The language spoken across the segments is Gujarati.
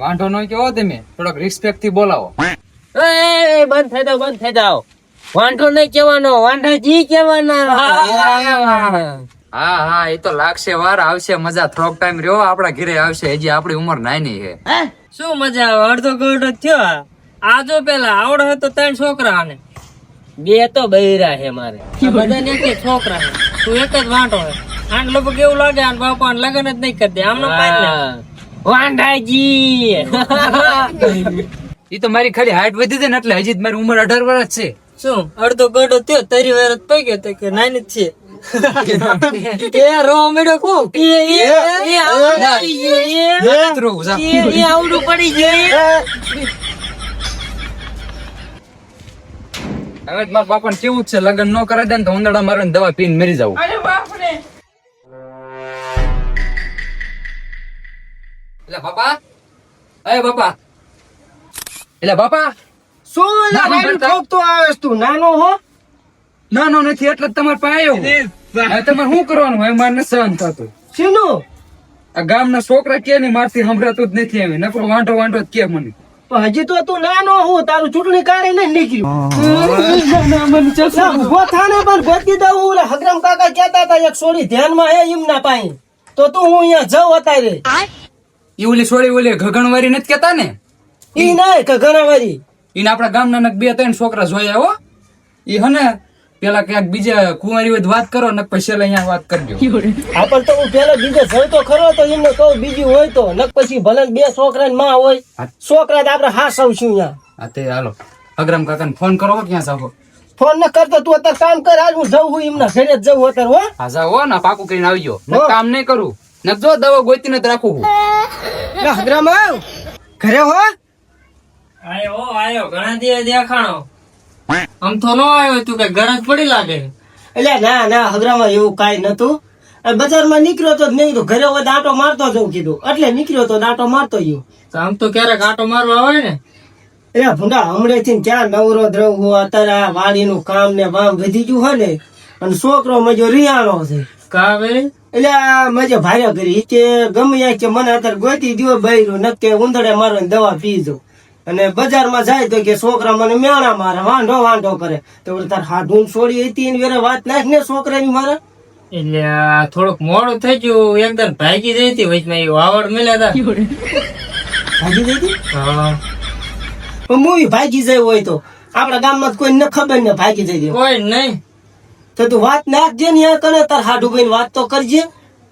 વાંઢો નો કેવો તમે થોડોક રિસ્પેક્ટ થી બોલાવો. બંધ થઈ જાઓ. વાંઢો નહીં કેવાનો, વાંઢાજી કેવાના. હા એ તો લાગશે વાર, આવશે મજા. થોડોક ટાઈમ રહ્યો, આપડા ઘરે આવશે. હજી આપડી ઉંમર નાની છે. શું મજા આવે? અડધો ગોળો થયો. આજો પેલા આવડો હતો 3 છોકરા ને 2 તો બૈરા છે મારે. બધાને એક છોકરા છે, તું એક જ વાંઢો છે. આને લગભગ એવું લાગે આને બાપા લગ્ન જ નહીં કરી દે. આમને વાંઢાજી. ઈ તો મારી ખાલી હાઈટ વધી છે ને એટલે હજી મારી ઉંમર 18 વર્ષ છે. શું અડધો ગોળો થયો 30 વર્ષ પઈ ગયો તો કે નાની જ છે. એ રો મેડો કો આવડું પડી જાય. હવે મારા બાપા ને કેવું છે, લગ્ન ન કરે દે ને તો ઉંદરડા મારે દવા પીને મરી જવું. એટલે બાપા, અરે બાપા, એટલે બાપા શું ઠોકતો આવેસ તું? નાનો હો? નાનો નથી એટલે તમારે પાસે આવ્યો. તમારે શું કરવાનું હોય મારે સહન થતું. શીનું? આ ગામના છોકરા કે ને મારથી સંભળાતું જ નથી. એમ નકરો વાંઢો જ કે મને. પણ હજી તો તું નાનો હું, તારું ચૂંટણી કાઢી નહીં નીકળ્યું. ઉભો થાને પણ ગોતી દઉં. ઓલા હગરામ કાકા કહેતા હતા એક છોડી ધ્યાનમાં હે એમ ના પાઈ, તો તું હું અહીંયા જવ અત્યારે. ઈ ઓલી છોડી ઓલી ઘગણવારી નથી કેતા ને? ઈ નહીં કે ઘણા વારી એને આપડા ગામના 2-3 છોકરા જોયા હો. ઈ હને પેલા ક્યાંક બીજા કુંવારી હોય વાત કરો ને પછી અહીંયા વાત કરજો. હા પણ તો હું પેલા બીજે જઈ તો ખરો, તો એમને કહું બીજું હોય તો નક પછી ભલે 2 છોકરા ને માં હોય. છોકરા તો આપડે હાસ આવશું અહીંયા. હા તે હાલો અગ્રમ કાકા ને ફોન કરો. ક્યાં જાવ? ફોન ન કરતો તું અત્યારે કામ કર. આજ હું જઉં હું એમના ઘરે જ જવું અત્યારે. હો હા જાઓ ને પાકું કરીને આવજો. કામ નહીં કરું ને જો દવા ગોતીને જ રાખું હું. હગરામ આવ ઘરે હો? આયો ઘણા દિવસ દેખાણો. આમ તો નો આવ્યો તું કે ગરજ પડી લાગે. એટલે ના હગરામાં એવું કાઈ નતું. બજારમાં નીકળ્યો તો નહીં, તો ઘરે હોય આંટો મારતો જવું કીધું એટલે નીકળ્યો તો આંટો મારતો ગયો. આમ તો ક્યારેક આંટો મારવા હોય ને. એટલે ભૂંડા હમણાં થી ક્યાં નવરો દ્રવ હું અત્યારે વાડીનું કામ ને વામ વધી ગયું હોય ને, અને છોકરો મજો રિયાણો છે. કાવે એટલે મજો ભાર્યા કરી કે ગમે ત્યાં કે મને અત્યારે ગોતી દો બૈરું નક્કે ઉંદડે મારો દવા પી દો. અને બજારમાં જાય તો કે છોકરા મને મેણા મારે, વાંઢો કરે. તો તાર હાડું છોડી હતી ને વેરે વાત નાખ ને છોકરાની મારે. એટલે થોડુંક મોડું થઈ ગયું. એકદમ ભાગી જઈ હતી વચમાં એ વાવડ મળ્યા હતા. ભાગી જઈ હતી? હા મૂવી ભાગી જાય હોય તો આપડા ગામમાં કોઈ ન ખબર ને ભાગી જઈ દે કોઈ નહીં. તો તું વાત નાખજે ને કરે તાર હાડું ભાઈ વાત તો કરજે.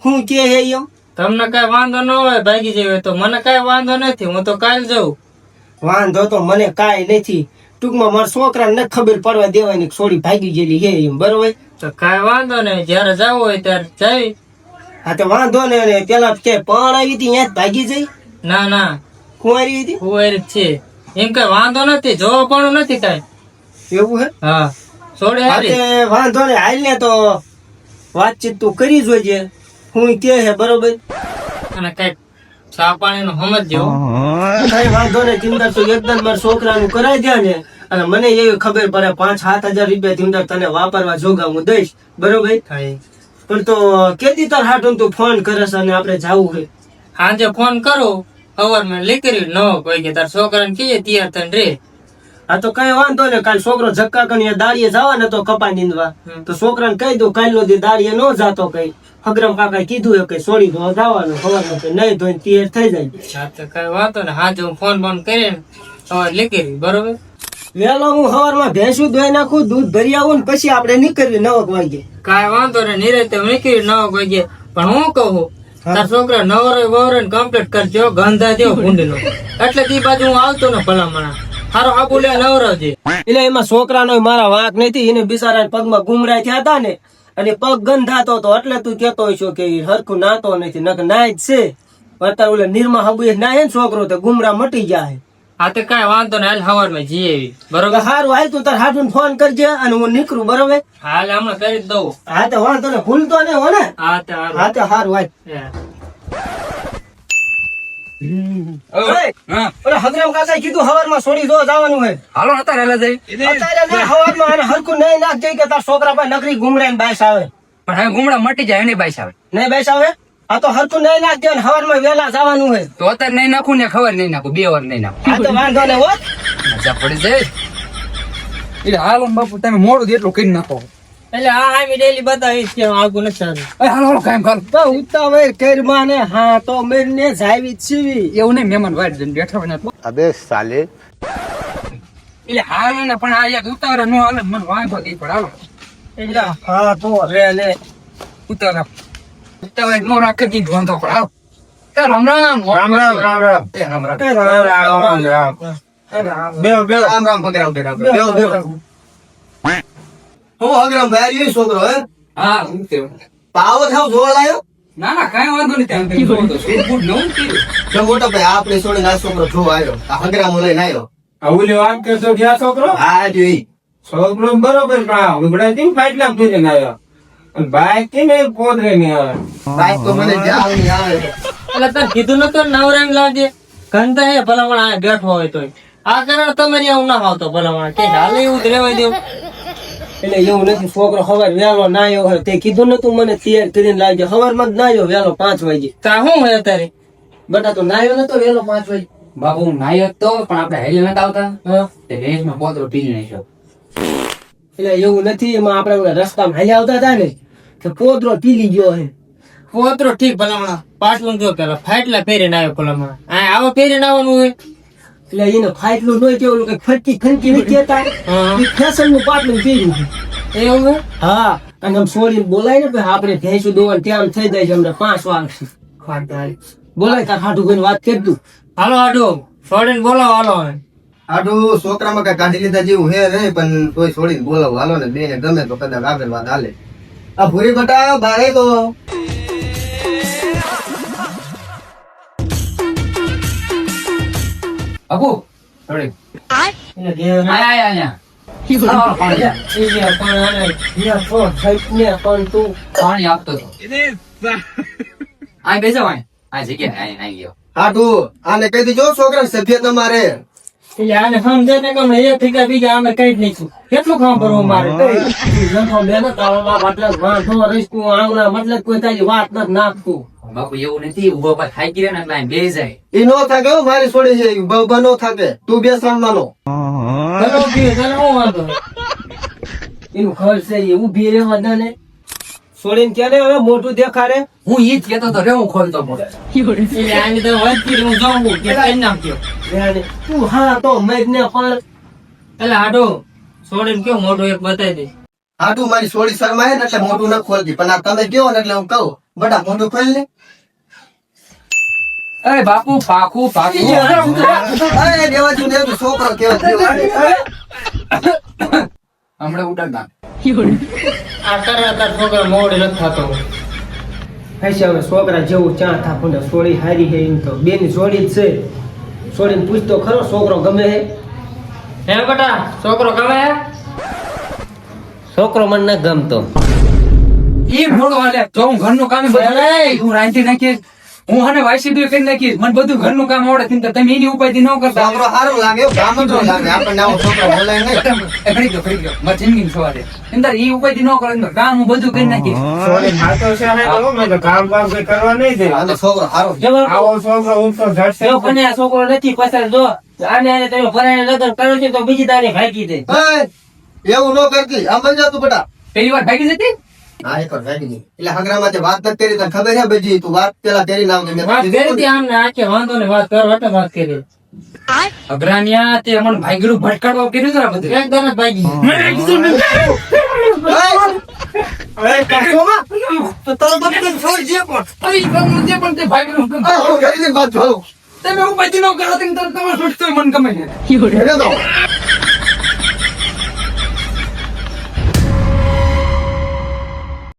હું કે હે એમ તમને કઈ વાંધો ન હોય ભાગી જાય તો મને કઈ વાંધો નથી. હું તો કાલ જઉં. વાંધો તો મને કાંઈ નથી. ટૂંકમાં મારા છોકરાને ન ખબર પડવા દેવાની છોડી ભાગી ગયેલી હે એમ. બરોબર? તો કઈ વાંધો નહીં, જયારે જવું હોય ત્યારે જઈ. હા તો વાંધો ને. પેલા કે પણ આવી હતી ત્યાં જ ભાગી જઈ? ના કુંવારી હતી? કુંવારી જ છે. એમ કઈ વાંધો નથી, જોવા પણ નથી કઈ. એવું હે? હા છોડે હારી. વાંધો ને હાલ ને તો વાતચીત તું કરી જોજે. હું કે હે બરોબર? અને કઈક ચા પાણી નું સમજજો. કઈ વાંધો ને ચિંતા તું એકદમ મારા છોકરાનું કરાઈ દે ને. અને મને એવી ખબર પડે 5-7 હજાર રૂપિયા ચિંતા તને વાપરવા જોગા હું દઈશ. બરોબર? પણ તો કેદી તાર હાટું તું ફોન કરસ અને આપડે જાવું હોય? સાંજે ફોન કરું ખબર મેં લીકરી ન કોઈ કે તાર છોકરાને કીએ તૈયાર થઈને રે. હા તો કઈ વાંધો ને. કાલ છોકરો ઝક્કા કરી દાડીએ જવા ને તો કપા નીંદવા, તો છોકરાને કહી દઉં કાલ નો દી દાડીએ ન જાતો. કઈ હગરમ કાકા કીધું કે છોડી દો જવાનું ખબર નહીં ધોઈને તૈયાર થઈ જાય. હા તો કઈ વાંધો ને. હાજે હું ફોન કરીને હવે લીકરી. બરોબર? વેલો હું સવારમાં ભેંસું ધોઈ નાખું, દૂધ ભરી આવું ને પછી આપડે નીકળવી 9 વાગે. કઈ વાંધો ને. નિરાતે નીકળી 9 વાગે. પણ હું કહું તાર છોકરા નવરે વવરે કમ્પ્લીટ કરજો. ગંધા દેવો ભૂંડી નો એટલે તી બાજુ હું આવતો ને ભલામણા હારો આબુ લે નવરાવજે. એટલે એમાં છોકરાનો મારા વાંક નથી. એને બિચારા પગમાં ગુમરાય થયા હતા ને, અને પગ ગંધાતો હતો એટલે તું કેતો હોય કે હરખું નાતો નથી. નક નાય જ છે. અત્યારે ઓલા નિર્મા હબુ નાય ને છોકરો તો ગુમરા મટી જાય. હા તો કઈ વાંધો ને. હાલ સવારમાં જઈએ. બરોબર? હારું હાલ તું તાર હાથું ફોન કરજે અને હું નીકળું. બરોબર? હાલ હમણાં કરી જ દઉં. હા તો વાંધો ને. ભૂલતો ને હો ને? હા તો હારું હાલ. હગરામ કાકા કીધું હવારમાં છોડી દો જવાનું હોય. હાલો અત્યારે જઈ. અત્યારે હવારમાં હરખું નહીં નાખ જઈ કે તાર છોકરા પાસે નકરી ગુમરાઈને બાઈસ આવે. પણ હવે ગુમડા મટી જાય એની બાઈસ આવે. નહીં બાઈસ આવે? આ તો હરખું નહીં નાખજો ને હવારમાં વહેલા જવાનું હોય. તો અત્યારે નહીં નાખું ને ખબર નહીં નાખું 2 વાર નહીં નાખું આ તો વાંધો ને હોત. મજા પડી જાય એટલે હાલો ને બાપુ તમે મોડું જ એટલું કરી નાખો એટલે આ આવી ડેલી બતાવીશ કે આગું નથી સારું. એ હાલો હાલો કાયમ ખાલો તો ઉતાવળ કરમાં ને હા તો મેરને જાવી જ સીવી. એવું નહીં મહેમાન વાટ જઈને બેઠા હોય ને એટલે. अबे साले એટલે હાલો ને પણ આ યાર ઉતાવળે નો હાલે મને વાંધો નહીં પડે હાલો એટલે હા તો રે ને ઉતાવળે નો રાખે કી વાંધો પડે હાલો એ રામ રામ राम राम राम राम એ રામ રામ राम राम पकड़ाओ હું હગરામ ભાઈ છોકરો હે હા હું તે પાવો થાવ જોવા લાયો ના ના કાંઈ વાંધો નહીં ત્યાં તમે જોવો તો સ્વીટ ફૂડ નવું કર્યું જો મોટો ભાઈ આપણે છોડીને આ છોકરો જોવા આવ્યો આ હગરામ લઈને આવ્યો ઓલી વાત કરતો ક્યાં છોકરો હા જો ઈ છોકરો બરોબર પણ ઉગડા થી ફાઈટ લાગ તું ને આવ્યો અને બાઈક થી ને પોદરે ને આવે બાઈક તો મને જાવ નહીં આવે એટલે તાર કીધું નતું નવરામ લાવજે ઘંટા એ ભલામણ આ બેઠો હોય તોય આ કારણ તમારી આવું ના આવતો ભલામણ કે હાલે એવું જ રહેવાય દેવું. એટલે એવું નથી છોકરો સવાર વહેલો નાયો હોય તે કીધું નતું મને તૈયાર કરીને લાવજો. સવારમાં જ નાયો વહેલો 5 વાગે. તા શું હોય અત્યારે બટા તો નાયો નતો વહેલો 5 વાગે. બાપુ હું નાયો જ તો પણ આપણે હેલી નતા આવતા હા. તે રેસમાં પોતરો પી નાખ્યો એટલે એવું નથી એમાં આપણે ઓલા રસ્તામાં હાલ્યા આવતા હતા ને તો પોદરો પીલી ગયો હે. પોતરો ઠીક ભલામણ પાટલું જો પેલા ફાટલા પહેરીને આવ્યો ભલામણ આ આવો પહેરીને આવવાનું હોય. એટલે એને ફાટલું નોય કેવું કઈ ફટકી ખનકી નથી કહેતા. હા. ઈ ફેશન નું પાટલું પહેર્યું છે. એવું હોય? હા અને આમ છોડીને બોલાય ને ભાઈ આપણે ભેંસું દોવાનું ત્યાં થઈ જાય છે હમણાં 5 વાગશે. બોલાય તાર હાટું કોઈને વાત કરી દઉં. હાલો આડો છોડીને બોલાવો હાલો હવે. આટલું છોકરામાં કઈ કાઢી લીધા જેવું હે નહીં પણ તોય છોડીને બોલાવો હાલો ને બેને ગમે તો કદાચ આગળ વાત હાલે આ ભૂરી બટા બારે તો બાપુ થોડી એને ઘેર આયા આયા આયા પાણી જા. ઈ ગયા પણ આને ઘેર તો સાઈડ ને પણ તું પાણી આપતો હતો આ બેસો વાય આ જગ્યા આઈ ગયો આટલું આને કહી દીજો છોકરા સભ્ય તમારે એટલે આને સમજે ને કે અમે એક ઠીકા બીજા અમે કઈ જ નહીં કેટલું કામ કરવું મારે લખો મહેનત આવવા મતલબ વાંધો રહીશું આંગણા મતલબ કોઈ તારી વાત નથી નાખતું. બાપુ એવું નથી ઉભો પર ખાઈ ગયો ને એટલે આમ બેસી જાય એ નો થાકે હો, મારી છોડી છે બહુ નો થાકે તું બેસણ માનો ચલો પીએ તને શું વાંધો એનું ઘર છે એ ઊભી રહેવા દે ને છોડીને ક્યારે હવે મોટું દેખાડે. હું ઈ જ કેતો તો રે હું ખોલતો મોઢે એટલે આની તો વધતી હું જાઉં કે કરી નાખજો અને તું હા તો મેઘને પણ એટલે આડો છોડીને કેવું મોટું એક બતાવી દે આટલું મારી છોડી શરમાય ને એટલે મોટું ન ખોલતી પણ આ તમે કહો ને એટલે હું કહું બટા મોટું ખોલ ને અરે બાપુ પાકું પાકું અરે દેવાજી ને તો છોકરો કેવા હમણાં ઉડાડતા આ તરત છોકરા મોડે નથી થતો હશે હવે છોકરા જેવું ચા થાપુને છોડી હારી હે એમ તો બેની છોડી જ છે. છોડીને પૂછતો ખરો છોકરો ગમે હે. હે બેટા છોકરો ગમે છોકરો મને ન ગમતો. ઈ મોડો હાલે જો હું ઘરનું કામ બધું હું રાંધી નાખીશ હું હને વાયસીડી કરી નાખીશ મને બધું ઘરનું કામ આવડે છે તમે એની ઉપાયથી ન કરતા છોકરો સારું લાગે ગામડો લાગે આપણને આવો છોકરો બોલાય નહીં ખરી ગયો મારી જિંદગી સવારે અંદર ઈ ઉપાયથી ન કરે ને કામ હું બધું કરી નાખીશ છોડી ખાતો છે ને તો મેં તો કામ બામ કઈ કરવા નહીં દે આ તો છોકરો સારો આવો છોકરો ઊંચો ઝડશે જો પણ આ છોકરો નથી પસાર જો આને આને તમે ભરાઈને લગન કરો છો તો બીજી તારી ભાગી દે. એવું ન કરતી આ મજા તું બટા પેલી વાર ભાગી જતી હા એક વાર ભાગી ગઈ એટલે હગરામાં જે વાત નથી કરી તને ખબર છે બીજી તું વાત પેલા કરી નાખજે મેં વાત કીધું કરી હતી આમને આખે વાંધો ને વાત કર વટે વાત કરી અગ્રાનિયા તે મને ભાગીરું ભટકાડવા કર્યું છે આ બધું એક દરજ ભાગી અરે કાકોમાં તો તારો બાપ તને છોડ જે પણ ઈ કામ નથી પણ તે ભાગીરું આ હું ઘરે જઈને વાત જોઉં તમે ઉપાયથી ન કરો તો તમારે છૂટતો મને ગમે છે હેડે તો